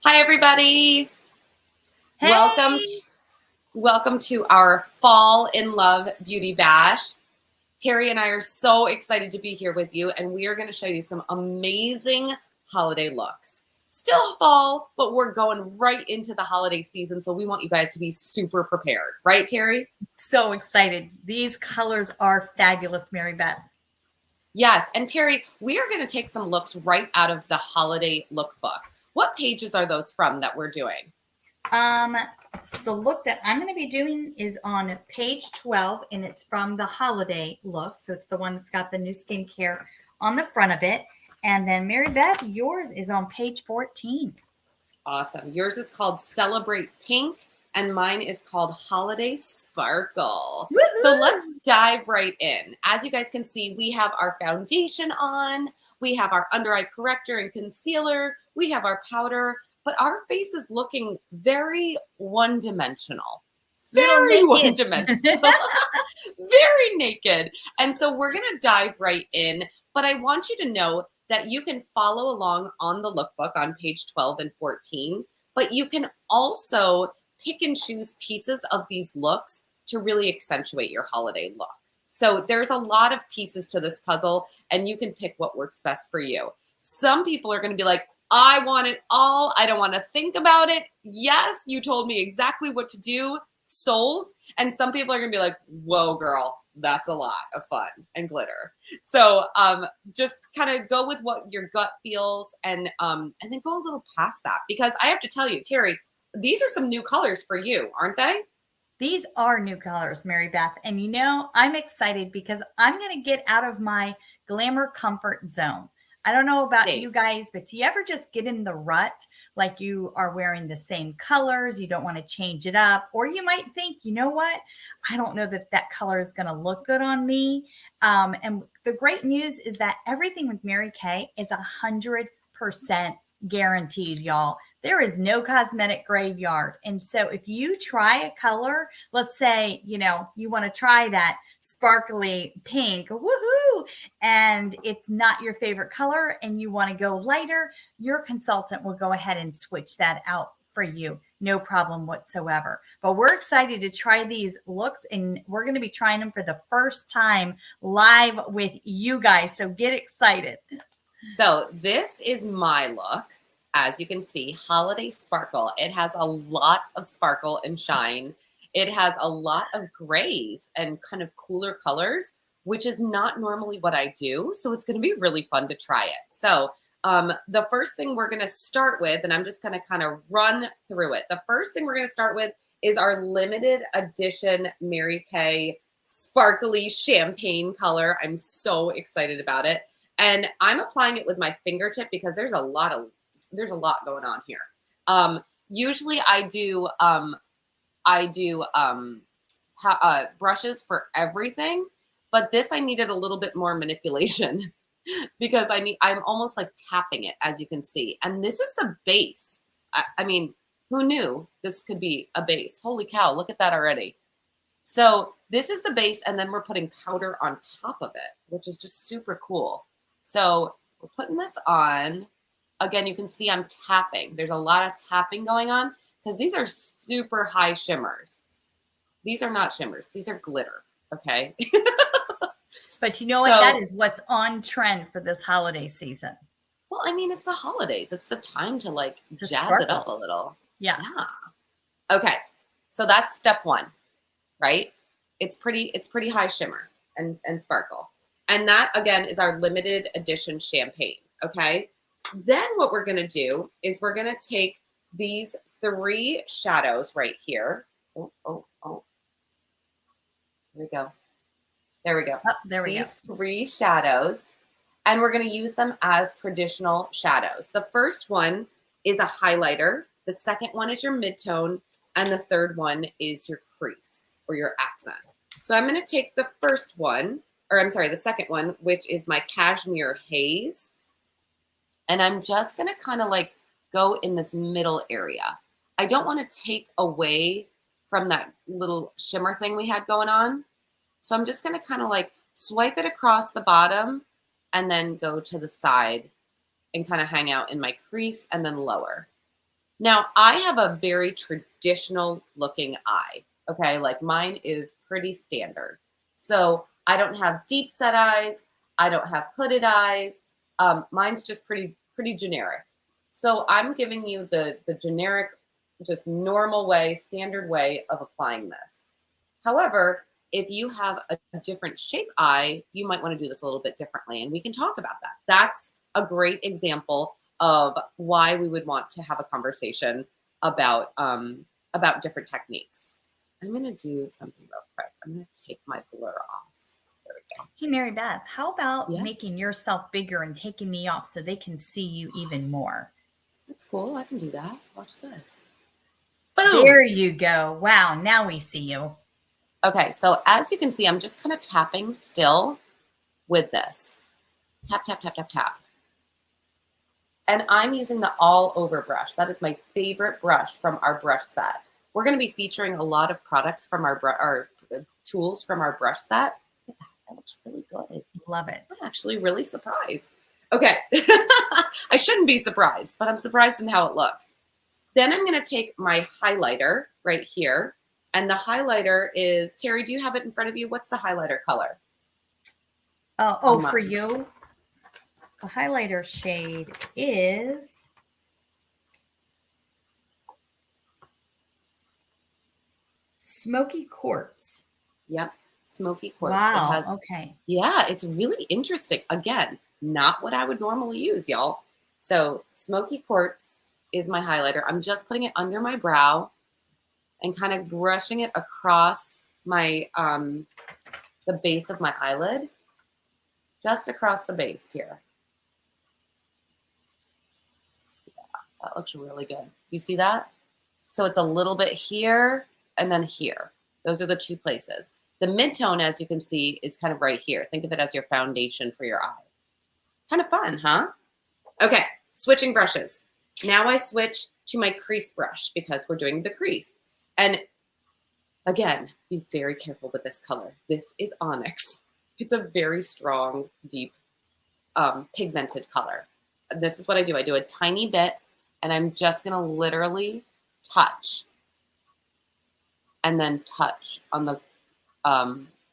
Hi, everybody. Hey! Welcome to our Fall in Love Beauty Bash. Terry and I are so excited to be here with you, and we are going to show you some amazing holiday looks. Still fall, but we're going right into the holiday season, so we want you guys to be super prepared. Right, Terry? So excited. These colors are fabulous, Mary Beth. Yes, and Terry, we are going to take some looks right out of the holiday lookbook. What pages are those from that we're doing? The look that I'm going to be doing is on page 12, and it's from the holiday look. So it's the one that's got the new skincare on the front of it. And then Mary Beth, yours is on page 14. Awesome. Yours is called Celebrate Pink, and mine is called Holiday Sparkle. Woo-hoo! So let's dive right in. As you guys can see, we have our foundation on, we have our under eye corrector and concealer, we have our powder, but our face is looking very one-dimensional. Very one-dimensional. Very naked. And so we're going to dive right in, but I want you to know that you can follow along on the lookbook on page 12 and 14, but you can also pick and choose pieces of these looks to really accentuate your holiday look. So there's a lot of pieces to this puzzle, and you can pick what works best for you. Some people are going to be like, I want it all. I don't want to think about it. Yes, you told me exactly what to do. Sold. And some people are going to be like, whoa, girl, that's a lot of fun and glitter. So just kind of go with what your gut feels, and then go a little past that, because I have to tell you, Terry, these are some new colors for you, aren't they? These are new colors, Mary Beth. And you know, I'm excited because I'm going to get out of my glamour comfort zone. I don't know about you guys, but do you ever just get in the rut? Like you are wearing the same colors, you don't want to change it up, or you might think, you know what? I don't know that that color is going to look good on me. And the great news is that everything with Mary Kay is 100% guaranteed, y'all. There is no cosmetic graveyard. And so if you try a color, let's say, you know, you want to try that sparkly pink, woohoo, and it's not your favorite color and you want to go lighter, your consultant will go ahead and switch that out for you. No problem whatsoever. But we're excited to try these looks, and we're going to be trying them for the first time live with you guys. So get excited. So this is my look. As you can see, Holiday Sparkle. It has a lot of sparkle and shine. It has a lot of grays and kind of cooler colors, which is not normally what I do. So it's going to be really fun to try it. So the first thing we're going to start with, and I'm just going to kind of run through it. The first thing we're going to start with is our limited edition Mary Kay sparkly champagne color. I'm so excited about it. And I'm applying it with my fingertip because there's a lot going on here. Usually I do brushes for everything, but this I needed a little bit more manipulation because I'm almost like tapping it, as you can see. And this is the base. I mean, who knew this could be a base? Holy cow, look at that already. So this is the base, and then we're putting powder on top of it, which is just super cool. So we're putting this on. Again, you can see I'm tapping. There's a lot of tapping going on because these are super high shimmers. These are not shimmers. These are glitter, okay? But you know what? That is what's on trend for this holiday season. Well, I mean, it's the holidays. It's the time to like jazz it up a little. Yeah. Okay, so that's step one, right? It's pretty high shimmer and sparkle. And that, again, is our limited edition champagne, okay? Then what we're going to do is we're going to take these 3 shadows right here. Oh. There we go. There we go. Oh, there we go. These 3 shadows, and we're going to use them as traditional shadows. The first one is a highlighter. The second one is your midtone, and the third one is your crease or your accent. So I'm going to take the first one, or I'm sorry, the second one, which is my Cashmere Haze. And I'm just going to kind of like go in this middle area. I don't want to take away from that little shimmer thing we had going on. So I'm just going to kind of like swipe it across the bottom and then go to the side and kind of hang out in my crease and then lower. Now, I have a very traditional looking eye. Okay, like mine is pretty standard. So I don't have deep set eyes. I don't have hooded eyes. Mine's just pretty generic. So I'm giving you the generic, just normal way, standard way of applying this. However, if you have a different shape eye, you might want to do this a little bit differently, and we can talk about that. That's a great example of why we would want to have a conversation about different techniques. I'm going to do something real quick. I'm going to take my blur off. There we go. Hey, Mary Beth, how about making yourself bigger and taking me off so they can see you even more? That's cool. I can do that. Watch this. Boom. There you go. Wow. Now we see you. Okay. So as you can see, I'm just kind of tapping still with this. Tap, tap, tap, tap, tap. And I'm using the all over brush. That is my favorite brush from our brush set. We're going to be featuring a lot of products from our tools from our brush set. Look at that. That looks really good. Love it. I'm actually really surprised. Okay. I shouldn't be surprised, but I'm surprised in how it looks. Then I'm going to take my highlighter right here. And the highlighter is, Terry, do you have it in front of you? What's the highlighter color? For you? The highlighter shade is Smoky Quartz. Yep, Smoky Quartz. Wow, okay. Yeah, it's really interesting. Again, not what I would normally use, y'all. So Smoky Quartz is my highlighter. I'm just putting it under my brow and kind of brushing it across my the base of my eyelid, just across the base here. That looks really good. Do you see that? So it's a little bit here and then here. Those are the two places. The mid-tone, as you can see, is kind of right here. Think of it as your foundation for your eye. Kind of fun, huh? Okay, switching brushes. Now I switch to my crease brush because we're doing the crease. And again, be very careful with this color. This is onyx. It's a very strong, deep, pigmented color. This is what I do. I do a tiny bit. And I'm just going to literally touch and then touch on the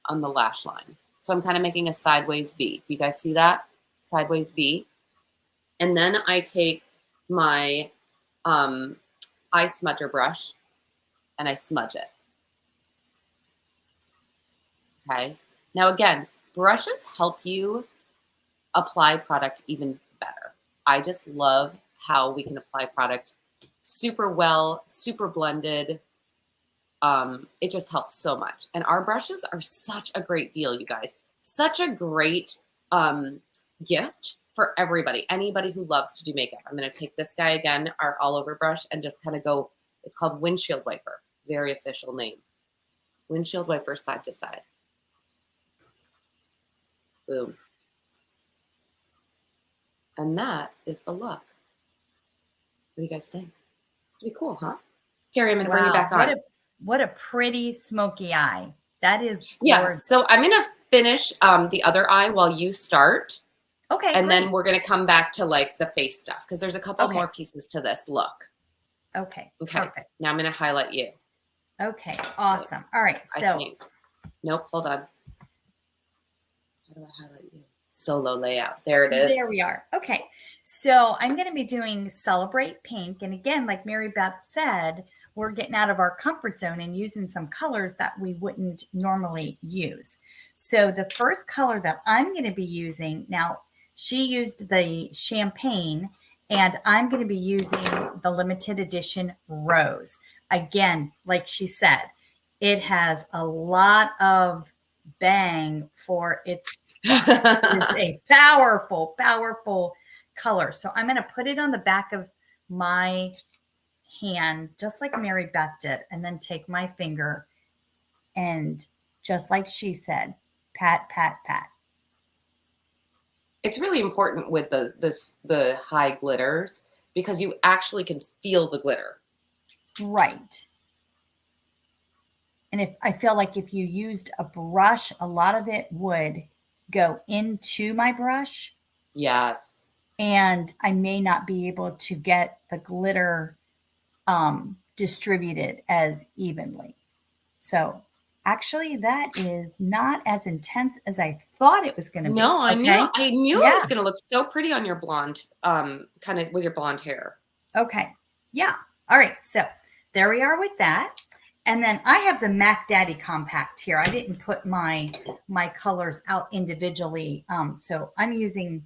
lash line. So I'm kind of making a sideways V. Do you guys see that? Sideways V. And then I take my eye smudger brush and I smudge it. Okay. Now again, brushes help you apply product even better. I just love how we can apply product super well, super blended. It just helps so much. And our brushes are such a great deal, you guys. Such a great gift for everybody, anybody who loves to do makeup. I'm going to take this guy again, our all over brush, and just kind of go, it's called windshield wiper. Very official name. Windshield wiper side to side. Boom. And that is the look. What do you guys think? Pretty cool, huh? Terry, I'm going to bring you back on. What a pretty smoky eye. That is gorgeous. Yeah, so I'm going to finish the other eye while you start. Okay, and then we're going to come back to like the face stuff because there's a couple more pieces to this look. Okay, perfect. Now I'm going to highlight you. Okay, awesome. All right, so. Nope, hold on. How do I highlight you? Solo layout. There it is. There we are. Okay, so I'm going to be doing Celebrate Pink. And again, like Mary Beth said, we're getting out of our comfort zone and using some colors that we wouldn't normally use. So the first color that I'm going to be using, now she used the champagne, and I'm going to be using the limited edition Rose. Again, like she said, it has a lot of bang for its it's a powerful, powerful color. So I'm going to put it on the back of my hand, just like Mary Beth did, and then take my finger and just like she said, pat, pat, pat. It's really important with the high glitters because you actually can feel the glitter. Right. And if I feel like if you used a brush, a lot of it would go into my brush. Yes. And I may not be able to get the glitter distributed as evenly. So actually that is not as intense as I thought it was going to be. No, I knew it Yeah. was going to look so pretty on your blonde, kind of with your blonde hair. Okay. Yeah. All right. So there we are with that. And then I have the Mac Daddy compact here. I didn't put my colors out individually. So I'm using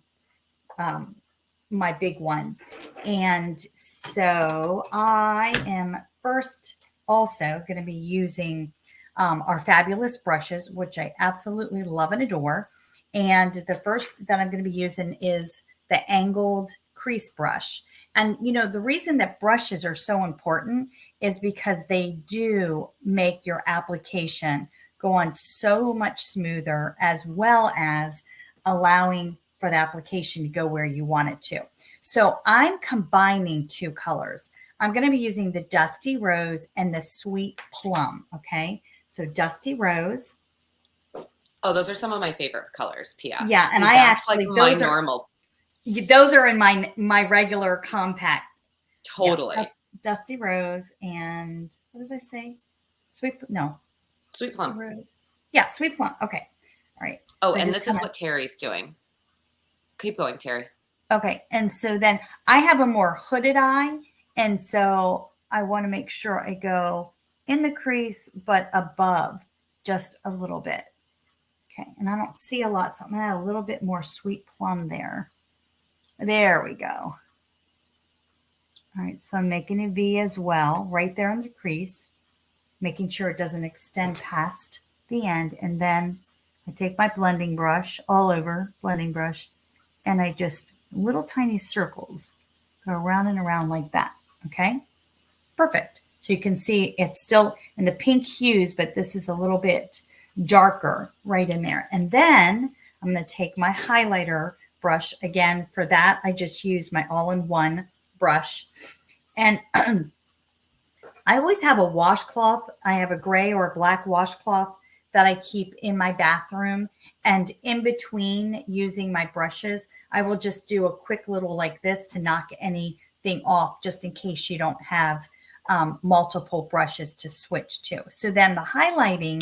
my big one. And so I am first also going to be using our fabulous brushes, which I absolutely love and adore. And the first that I'm going to be using is the angled crease brush. And, you know, the reason that brushes are so important is because they do make your application go on so much smoother, as well as allowing for the application to go where you want it to. So I'm combining two colors. I'm going to be using the Dusty Rose and the Sweet Plum. Okay. So Dusty Rose. Oh, those are some of my favorite colors. P.S. Yeah. See, And I actually, like my normal. Those are in my regular compact. Totally. Yeah, Dusty Rose and what did I say? Sweet Plum. Rose. Yeah, Sweet Plum. Okay. All right. Oh, so and this is what Terry's doing. Keep going, Terry. Okay. And so then I have a more hooded eye. And so I want to make sure I go in the crease, but above just a little bit. Okay. And I don't see a lot. So I'm going to add a little bit more Sweet Plum there. There we go. All right, so I'm making a V as well, right there in the crease, making sure it doesn't extend past the end. And then I take my blending brush, all over blending brush, and I just little tiny circles go around and around like that. Okay, perfect. So you can see it's still in the pink hues, but this is a little bit darker right in there. And then I'm going to take my highlighter brush again. For that, I just use my all-in-one brush. And I always have a washcloth. I have a gray or a black washcloth that I keep in my bathroom. And in between using my brushes, I will just do a quick little like this to knock anything off, just in case you don't have multiple brushes to switch to. So then the highlighting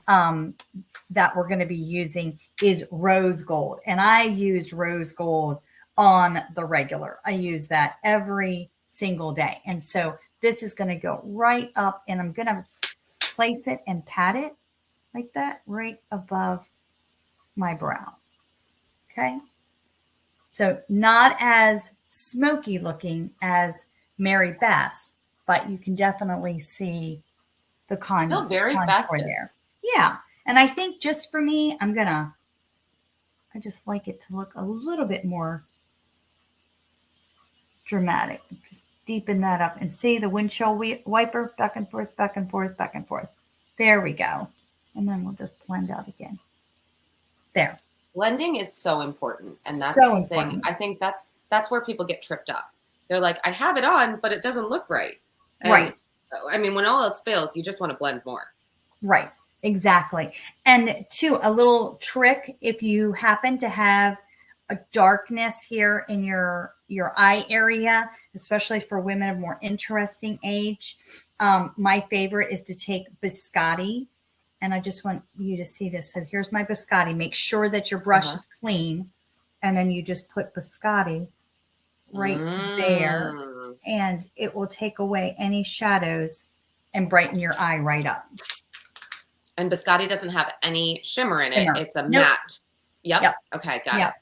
that we're going to be using is rose gold. And I use rose gold on the regular. I use that every single day. And so this is going to go right up, and I'm going to place it and pat it like that right above my brow. Okay. So not as smoky looking as Mary Beth's, but you can definitely see the contour. Still very festive there. Yeah. And I think just for me, I just like it to look a little bit more dramatic. Just deepen that up and see the windshield wiper back and forth, back and forth, back and forth. There we go. And then we'll just blend out again. There. Blending is so important. And that's so the thing. I think that's where people get tripped up. They're like, I have it on, but it doesn't look right. And, right. I mean, when all else fails, you just want to blend more. Right. Exactly. And two, a little trick, if you happen to have a darkness here in your eye area, especially for women of more interesting age, my favorite is to take biscotti. And I just want you to see this. So here's my biscotti. Make sure that your brush is clean. And then you just put biscotti right there. And it will take away any shadows and brighten your eye right up. And biscotti doesn't have any shimmer in it. It's a matte. Yep. Okay, got it.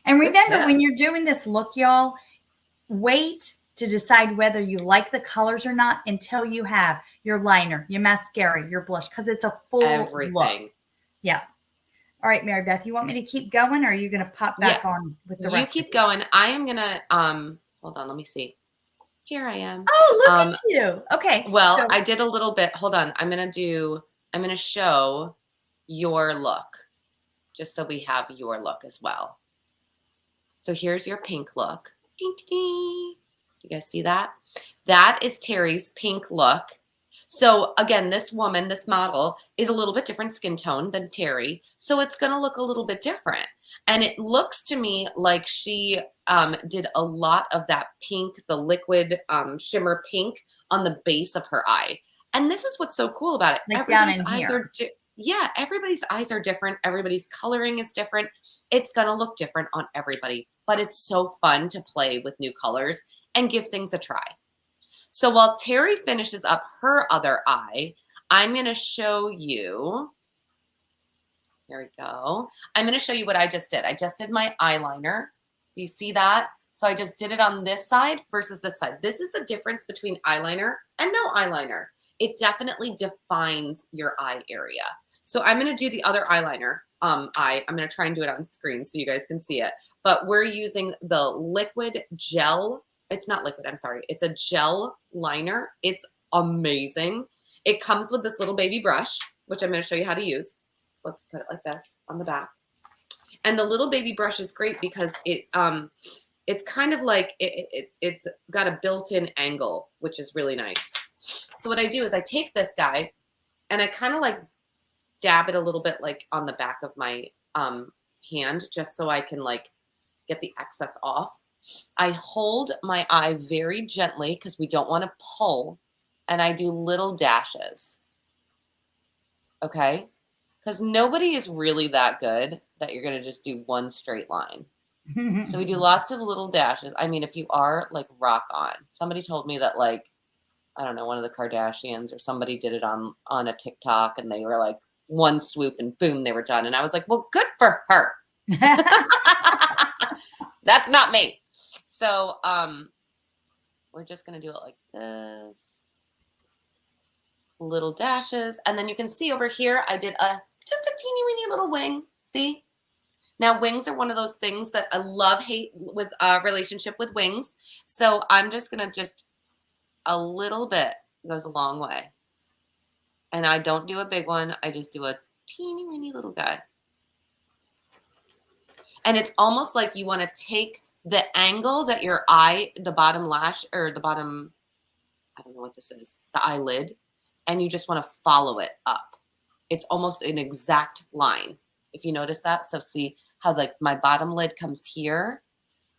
And remember, when you're doing this look, y'all, wait to decide whether you like the colors or not until you have your liner, your mascara, your blush, because it's a full look. Yeah. All right, Mary Beth, you want me to keep going, or are you going to pop back on with the rest? You keep going. I am going to, hold on, let me see. Here I am. Oh, look at you. Okay. Well, I did a little bit. Hold on. I'm going to show your look, just so we have your look as well. So here's your pink look. Ding, ding. You guys see that? That is Terry's pink look. So again, this woman, this model is a little bit different skin tone than Terry. So it's going to look a little bit different. And it looks to me like she did a lot of that pink, the liquid shimmer pink on the base of her eye. And this is what's so cool about it. Like Everybody's down in eyes here. yeah, everybody's eyes are different. Everybody's coloring is different. It's going to look different on everybody, but it's so fun to play with new colors and give things a try. So while Terry finishes up her other eye, I'm going to show you, here we go. I'm going to show you what I just did. I just did my eyeliner. Do you see that? So I just did it on this side versus this side. This is the difference between eyeliner and no eyeliner. It definitely defines your eye area. So I'm going to do the other eyeliner. I'm going to try and do it on screen so you guys can see it. But we're using the liquid gel. It's not liquid, I'm sorry. It's a gel liner. It's amazing. It comes with this little baby brush, which I'm going to show you how to use. Let's put it like this on the back. And the little baby brush is great because it's kind of like it's got a built-in angle, which is really nice. So what I do is I take this guy and I kind of like dab it a little bit like on the back of my hand, just so I can like get the excess off. I hold my eye very gently because we don't want to pull, and I do little dashes. Okay? Because nobody is really that good that you're going to just do one straight line. So we do lots of little dashes. I mean, if you are, like, rock on. Somebody told me that, like, I don't know, one of the Kardashians or somebody did it on a TikTok, and they were like one swoop and boom, they were done. And I was like, well, good for her. That's not me. So we're just going to do it like this. Little dashes. And then you can see over here, I did just a teeny weeny little wing. See? Now, wings are one of those things that I love-hate with relationship with wings. So I'm just going to a little bit goes a long way. And I don't do a big one. I just do a teeny weeny little guy. And it's almost like you want to take the angle that your eye, the bottom lash or the bottom, I don't know what this is, the eyelid, and you just want to follow it up. It's almost an exact line. If you notice that. So see how like my bottom lid comes here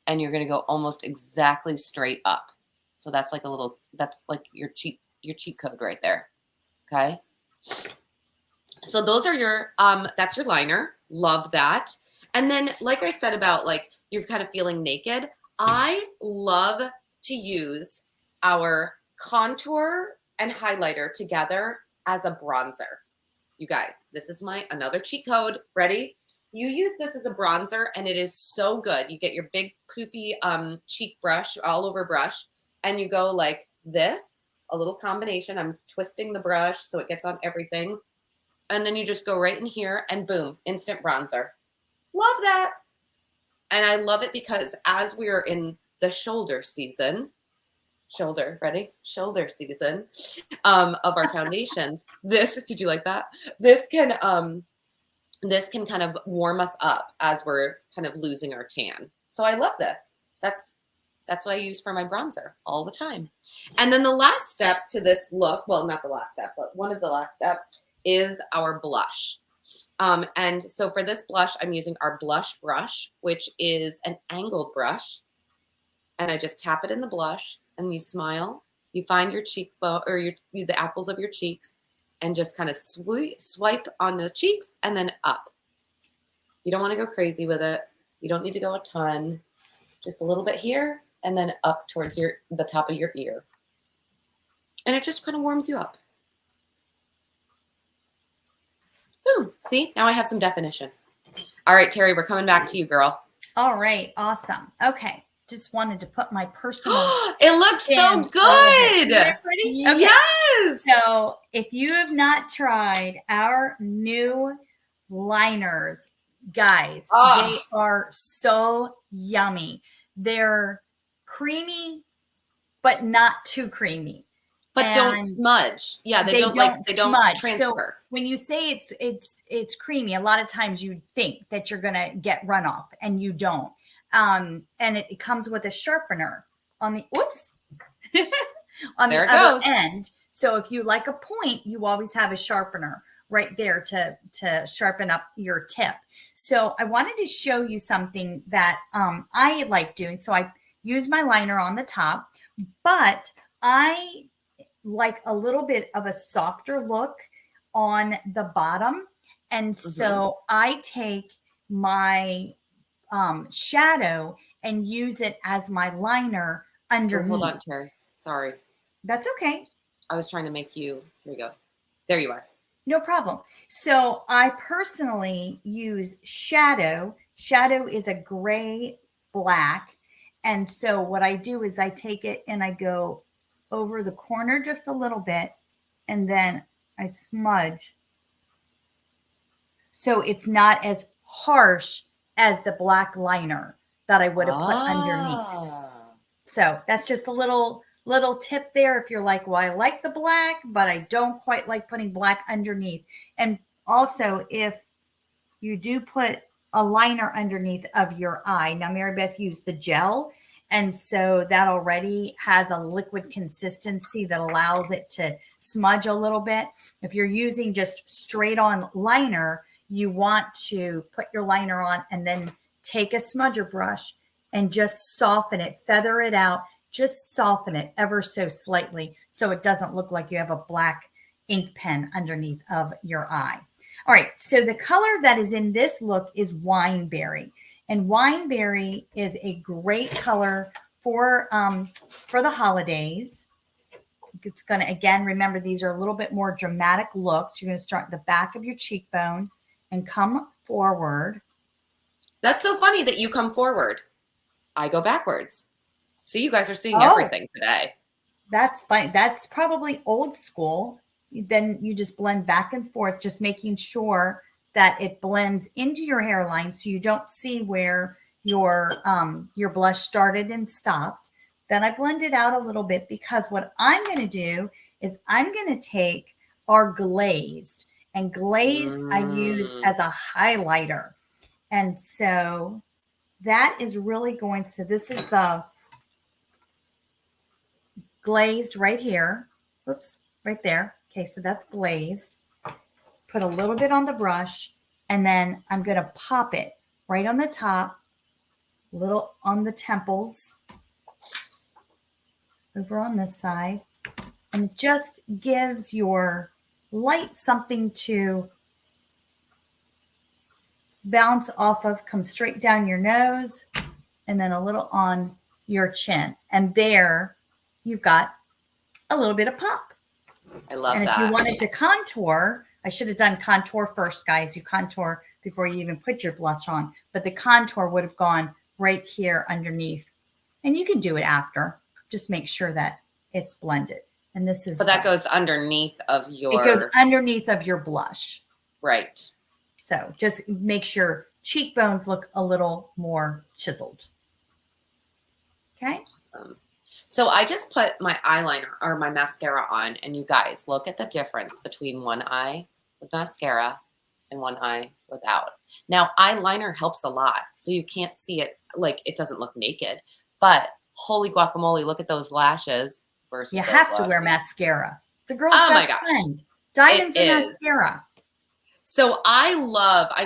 and you're going to go almost exactly straight up. So that's like that's like your cheat code right there. Okay. So those are that's your liner. Love that. And then, like I said about like, you're kind of feeling naked. I love to use our contour and highlighter together as a bronzer. You guys, this is another cheat code. Ready? You use this as a bronzer and it is so good. You get your big poofy cheek brush, all over brush, and you go like this, a little combination. I'm twisting the brush so it gets on everything. And then you just go right in here and boom, instant bronzer. Love that. And I love it because as we're in the shoulder season, ready? Shoulder season of our foundations. Did you like that? This can kind of warm us up as we're kind of losing our tan. So I love this. That's what I use for my bronzer all the time. And then the last step to this look, well, not the last step, but one of the last steps is our blush. And so for this blush, I'm using our blush brush, which is an angled brush. And I just tap it in the blush and you smile. You find your cheekbone or the apples of your cheeks and just kind of swipe on the cheeks and then up. You don't want to go crazy with it. You don't need to go a ton. Just a little bit here and then up towards the top of your ear. And it just kind of warms you up. Boom. See, now I have some definition. All right, Terry, we're coming back to you, girl. All right. Awesome. Okay. Just wanted to put my personal. It looks so good. Isn't it pretty? Okay. Yes. So if you have not tried our new liners, guys, they are so yummy. They're creamy, but not too creamy. But don't smudge. Yeah, they don't smudge. Transfer. So when you say it's creamy, a lot of times you think that you're gonna get runoff, and you don't. And it comes with a sharpener on the on the other end, So if you like a point, you always have a sharpener right there to sharpen up your tip. So I wanted to show you something that I like doing. So I use my liner on the top, but I like a little bit of a softer look on the bottom. And so I take my shadow and use it as my liner Oh, underneath. hold on, Terry. Sorry. That's okay. I was trying to make you, here we go. There you are. No problem. So I personally use shadow. Shadow is a gray black. And so what I do is I take it and I go over the corner just a little bit, and then I smudge. So it's not as harsh as the black liner that I would have put underneath. So that's just a little tip there. If you're like, well, I like the black, but I don't quite like putting black underneath. And also, if you do put a liner underneath of your eye, now Mary Beth used the gel, and so that already has a liquid consistency that allows it to smudge a little bit. If you're using just straight on liner, you want to put your liner on and then take a smudger brush and just soften it, feather it out, just soften it ever so slightly so it doesn't look like you have a black ink pen underneath of your eye. All right, so the color that is in this look is Wineberry. And Wineberry is a great color for the holidays. It's going to, again, remember, these are a little bit more dramatic looks. You're going to start at the back of your cheekbone and come forward. That's so funny that you come forward. I go backwards. See, you guys are seeing everything today. That's fine. That's probably old school. Then you just blend back and forth, just making sure that it blends into your hairline so you don't see where your blush started and stopped. Then I blend it out a little bit, because what I'm going to do is I'm going to take our glazed, and glazed I use as a highlighter. And so that is really going, so this is the glazed right here. Oops, right there. Okay, so that's glazed. Put a little bit on the brush, and then I'm going to pop it right on the top, a little on the temples, over on this side, and it just gives your light something to bounce off of, come straight down your nose, and then a little on your chin. And there you've got a little bit of pop. I love that. And if you wanted to contour, I should have done contour first, guys. You contour before you even put your blush on, but the contour would have gone right here underneath. And you can do it after. Just make sure that it's blended. And this is, but that goes underneath of your, it goes underneath of your blush. Right. So just make sure cheekbones look a little more chiseled. Okay. Awesome. So I just put my eyeliner or my mascara on, and you guys, look at the difference between one eye with mascara and one eye without. Now, eyeliner helps a lot, so you can't see it, like it doesn't look naked, but holy guacamole, look at those lashes. Versus you have to wear mascara. It's a girl's best friend. Diamonds and mascara. So I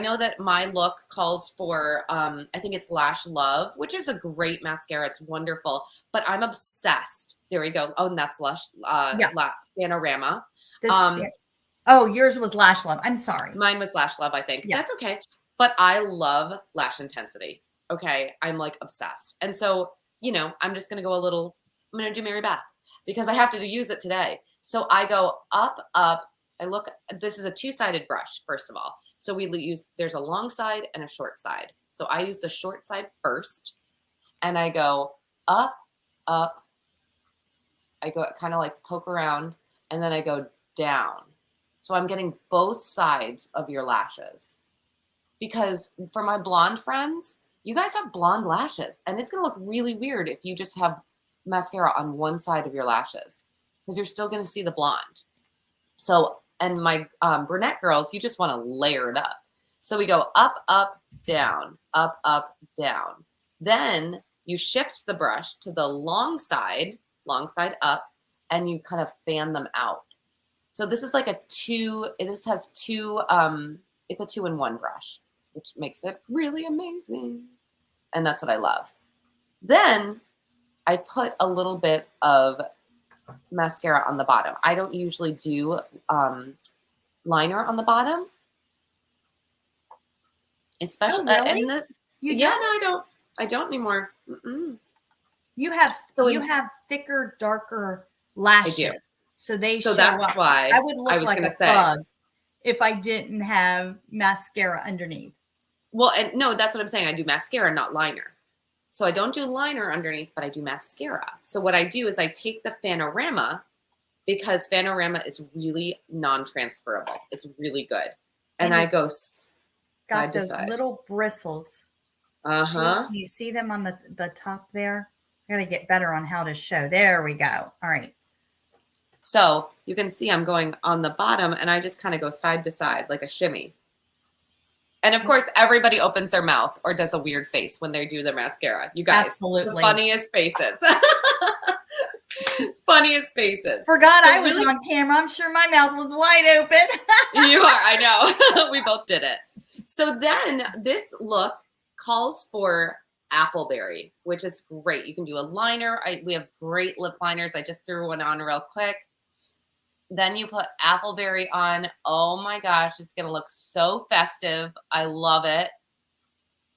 know that my look calls for, I think it's Lash Love, which is a great mascara. It's wonderful, but I'm obsessed. There we go. Oh, and that's Lush, Panorama. Oh, yours was Lash Love. I'm sorry. Mine was Lash Love, I think. Yes. That's okay. But I love Lash Intensity. Okay. I'm like obsessed. And so, you know, I'm just going to go I'm going to do Mary Beth because I have to use it today. So I go up. This is a two-sided brush, first of all. So there's a long side and a short side. So I use the short side first, and I go up. I go kind of like poke around, and then I go down. So I'm getting both sides of your lashes. Because for my blonde friends, you guys have blonde lashes, and it's going to look really weird if you just have mascara on one side of your lashes, because you're still going to see the blonde. So, and my brunette girls, you just want to layer it up. So we go up, down, down. Then you shift the brush to the long side up, and you kind of fan them out. So this is like this has two, it's a 2-in-1 brush, which makes it really amazing. And that's what I love. Then I put a little bit of mascara on the bottom. I don't usually do liner on the bottom. Especially really? in this. You yeah, don't? no, I don't anymore. You have thicker, darker lashes. I do. So they So show that's up. why I would I look was like gonna a say. bug if I didn't have mascara underneath. Well, and no, that's what I'm saying. I do mascara, not liner. So I don't do liner underneath, but I do mascara. So what I do is I take the Fanorama, because Fanorama is really non-transferable. It's really good. And I go Got side to those side. little bristles. Uh-huh. Can you see them on the top there? I gotta get better on how to show. There we go. All right. So you can see I'm going on the bottom, and I just kind of go side to side like a shimmy. And of course, everybody opens their mouth or does a weird face when they do their mascara. You guys, absolutely, the funniest faces. Funniest faces. Forgot I was on camera. I'm sure my mouth was wide open. You are, I know. We both did it. So then this look calls for Appleberry, which is great. You can do a liner. We have great lip liners. I just threw one on real quick. Then you put Appleberry on. Oh my gosh, it's going to look so festive. I love it.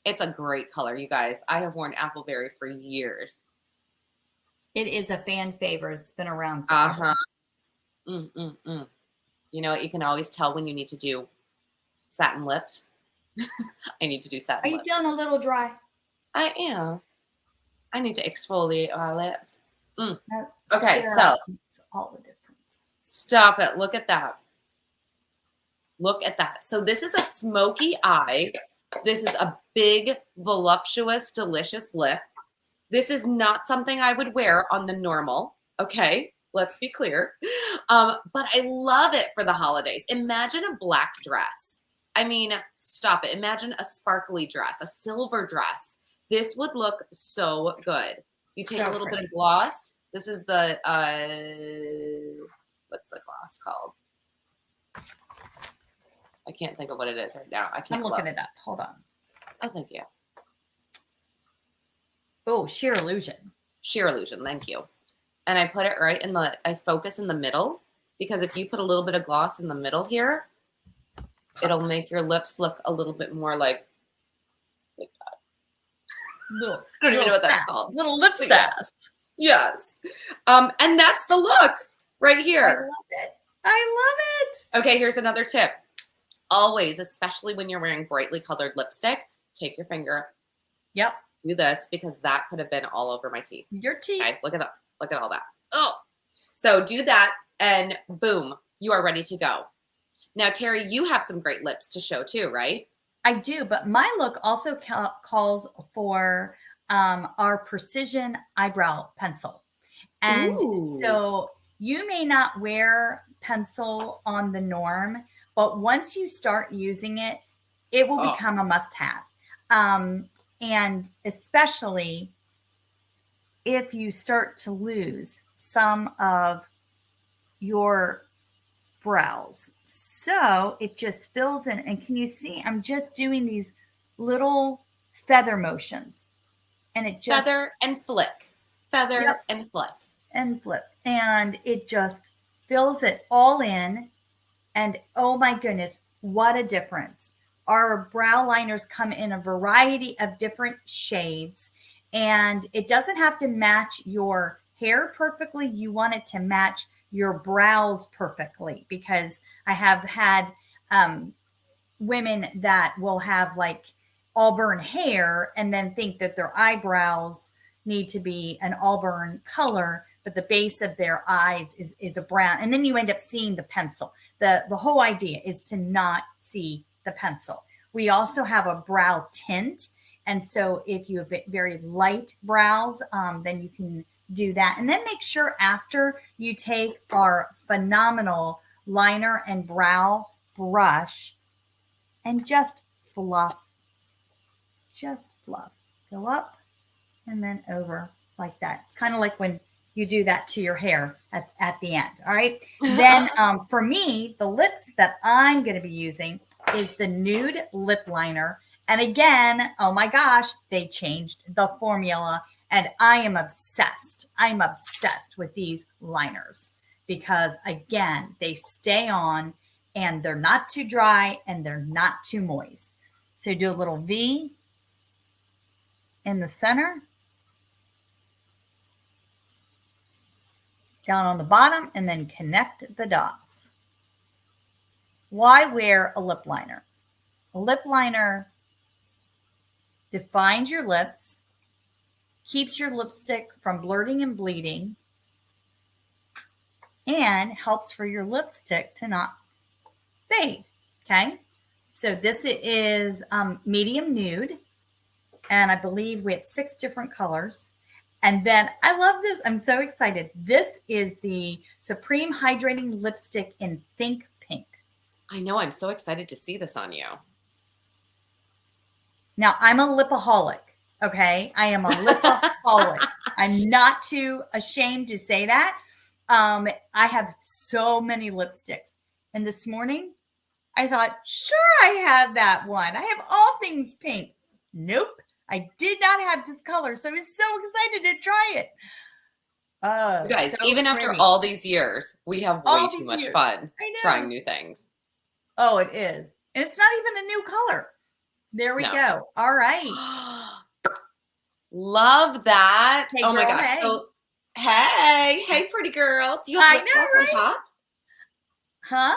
It's a great color, you guys. I have worn Appleberry for years. It is a fan favorite. It's been around forever. You know, you can always tell when you need to do satin lips. I need to do satin lips. Are you feeling a little dry? I am. I need to exfoliate my lips. Okay, so makes all the difference. Stop it. Look at that. Look at that. So this is a smoky eye. This is a big, voluptuous, delicious lip. This is not something I would wear on the normal. Okay, let's be clear. But I love it for the holidays. Imagine a black dress. I mean, stop it. Imagine a sparkly dress, a silver dress. This would look so good. You take a little bit of gloss. This is the, what's the gloss called? I can't think of what it is right now. I'm looking it up. Hold on. Oh, thank you. Oh, Sheer Illusion. Sheer Illusion. Thank you. And I put it right in I focus in the middle, because if you put a little bit of gloss in the middle here, it'll make your lips look a little bit more like that. I don't even know what that's called. Little lip sass. Yes. And that's the look right here. I love it. I love it. Okay, here's another tip. Always, especially when you're wearing brightly colored lipstick, take your finger. Yep. Do this, because that could have been all over my teeth. Your teeth. Okay, look at that. Look at all that. Oh. So do that, and boom, you are ready to go. Now, Terry, you have some great lips to show too, right? I do, but my look also calls for our precision eyebrow pencil. And so you may not wear pencil on the norm, but once you start using it, it will become a must-have. And especially if you start to lose some of your brows. So it just fills in. And can you see, I'm just doing these little feather motions. And it just... Feather and flick. Feather and flick. And flip. And it just fills it all in. And oh my goodness, what a difference. Our brow liners come in a variety of different shades. And it doesn't have to match your hair perfectly. You want it to match your brows perfectly, because I have had women that will have like auburn hair and then think that their eyebrows need to be an auburn color, but the base of their eyes is a brown. And then you end up seeing the pencil. The whole idea is to not see the pencil. We also have a brow tint. And so if you have very light brows, then you can do that. And then make sure after you take our phenomenal liner and brow brush and just fluff, fill up and then over like that. It's kind of like when you do that to your hair at the end. All right. Then for me, the lips that I'm going to be using is the nude lip liner. And again, oh my gosh, they changed the formula and I am obsessed. I'm obsessed with these liners because again, they stay on and they're not too dry and they're not too moist. So do a little V in the center, down on the bottom, and then connect the dots. Why wear a lip liner? A lip liner defines your lips, keeps your lipstick from blurting and bleeding, and helps for your lipstick to not fade. Okay. So this is medium nude. And I believe we have 6 different colors. And then I love this. I'm so excited. This is the Supreme Hydrating Lipstick in Think Pink. I know. I'm so excited to see this on you. Now, I'm a lipaholic. Okay. I am a lipaholic. I'm not too ashamed to say that. I have so many lipsticks. And this morning, I thought, sure, I have that one. I have all things pink. Nope. I did not have this color, so I was so excited to try it. You guys, so even pretty. After all these years, we have way too much fun trying new things. Oh, it is. And it's not even a new color. There we go. All right. Love that. Hey, oh girl, my gosh. Hey. So, hey, pretty girl. Do you have lip gloss on top? Huh?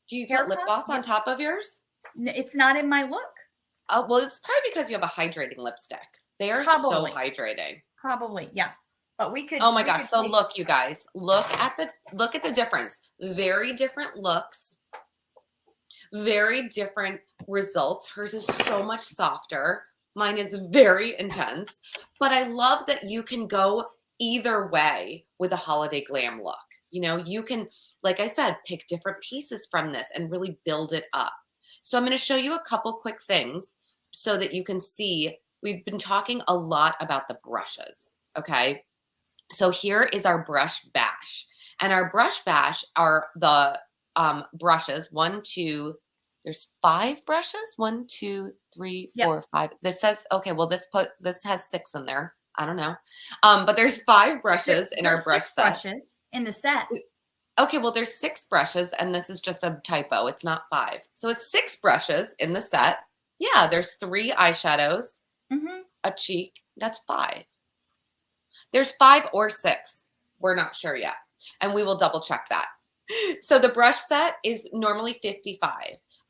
Do you put lip gloss on top of yours? It's not in my look. Oh, well, it's probably because you have a hydrating lipstick. They are so hydrating. Probably, yeah. But we could. Oh my gosh! So look, you guys, look at the difference. Very different looks, very different results. Hers is so much softer. Mine is very intense. But I love that you can go either way with a holiday glam look. You know, you can, like I said, pick different pieces from this and really build it up. So I'm going to show you a couple quick things so that you can see. We've been talking a lot about the brushes, okay? So here is our brush bash. And our brush bash are the brushes. There's 5 brushes. 1, 2, 3, 4, 5. This says, okay, well, this has 6 in there. I don't know. But there's 5 brushes in our brush set. 6 brushes in the set. Okay, well, there's 6 brushes, and this is just a typo. It's not 5. So it's 6 brushes in the set. Yeah, there's 3 eyeshadows, a cheek. That's 5. There's 5 or 6. We're not sure yet, and we will double check that. So the brush set is normally $55.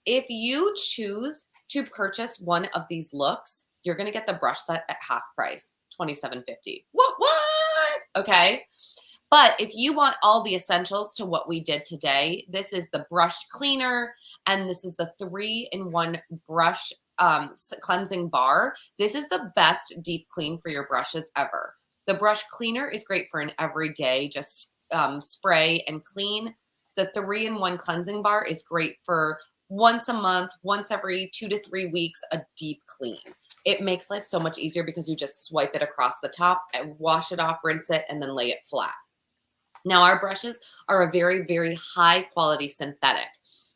If you choose to purchase one of these looks, you're going to get the brush set at half price, $27.50. What? Okay. But if you want all the essentials to what we did today, this is the brush cleaner, and this is the 3-in-1 brush cleansing bar. This is the best deep clean for your brushes ever. The brush cleaner is great for an everyday, just spray and clean. The 3-in-1 cleansing bar is great for once a month, once every 2 to 3 weeks, a deep clean. It makes life so much easier because you just swipe it across the top and wash it off, rinse it, and then lay it flat. Now, our brushes are a very, very high quality synthetic.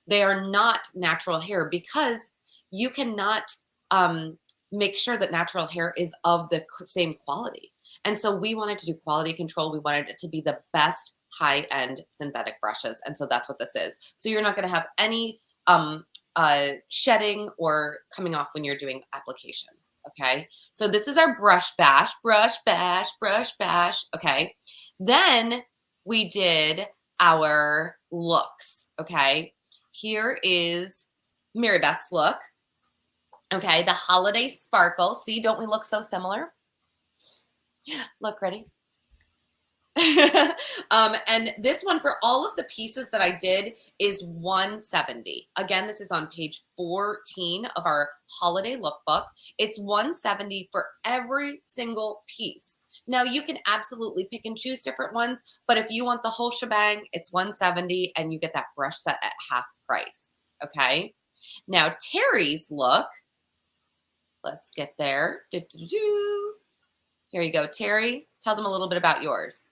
They are not natural hair because you cannot make sure that natural hair is of the same quality. And so we wanted to do quality control. We wanted it to be the best high-end synthetic brushes. And so that's what this is. So you're not going to have any shedding or coming off when you're doing applications. Okay. So this is our brush bash. Okay. Then we did our looks, okay? Here is Mary Beth's look, okay? The holiday sparkle. See, don't we look so similar? Look, ready? And this one, for all of the pieces that I did, is $170. Again, this is on page 14 of our holiday lookbook. It's $170 for every single piece. Now, you can absolutely pick and choose different ones, but if you want the whole shebang, it's $170, and you get that brush set at half price, okay? Now, Terry's look, let's get there. Here you go, Terry. Tell them a little bit about yours.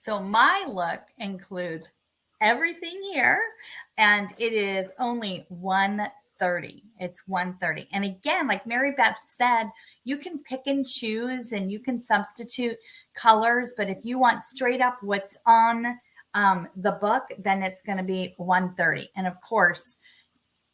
So my look includes everything here, and it is only $130. It's $130. And again, like Mary Beth said, you can pick and choose and you can substitute colors, but if you want straight up what's on the book, then it's going to be $130. And of course,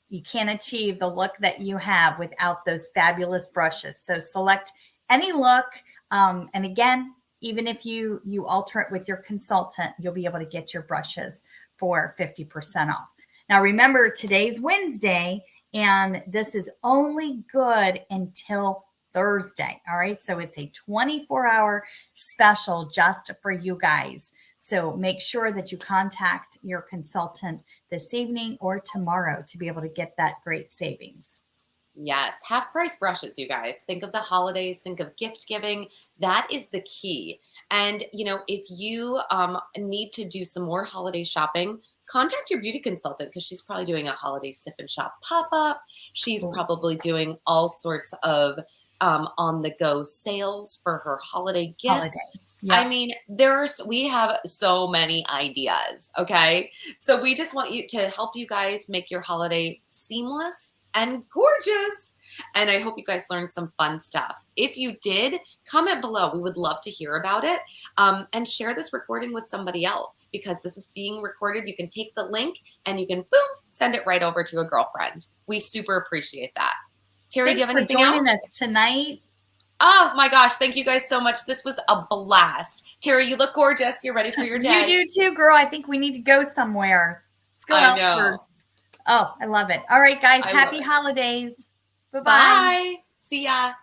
you can't achieve the look that you have without those fabulous brushes. So select any look. And again, even if you alter it with your consultant, you'll be able to get your brushes for 50% off. Now, remember, today's Wednesday, and this is only good until Thursday. All right. So it's a 24-hour special just for you guys. So make sure that you contact your consultant this evening or tomorrow to be able to get that great savings. Yes, half price brushes, you guys. Think of the holidays, think of gift giving. That is the key. And, if you need to do some more holiday shopping, contact your beauty consultant because she's probably doing a holiday sip and shop pop-up. She's probably doing all sorts of on-the-go sales for her holiday gifts. Yep. I mean, we have so many ideas, okay? So we just want to help you guys make your holiday seamless and gorgeous. And I hope you guys learned some fun stuff. If you did, comment below. We would love to hear about it. And share this recording with somebody else because this is being recorded. You can take the link and you can, boom, send it right over to a girlfriend. We super appreciate that. Terry, do you have anything else? Thanks for joining us tonight. Oh my gosh, thank you guys so much. This was a blast. Terry, you look gorgeous. You're ready for your day. You do too, girl. I think we need to go somewhere. Let's go out know. Oh, I love it. All right, guys. Happy holidays. Bye-bye. Bye. See ya.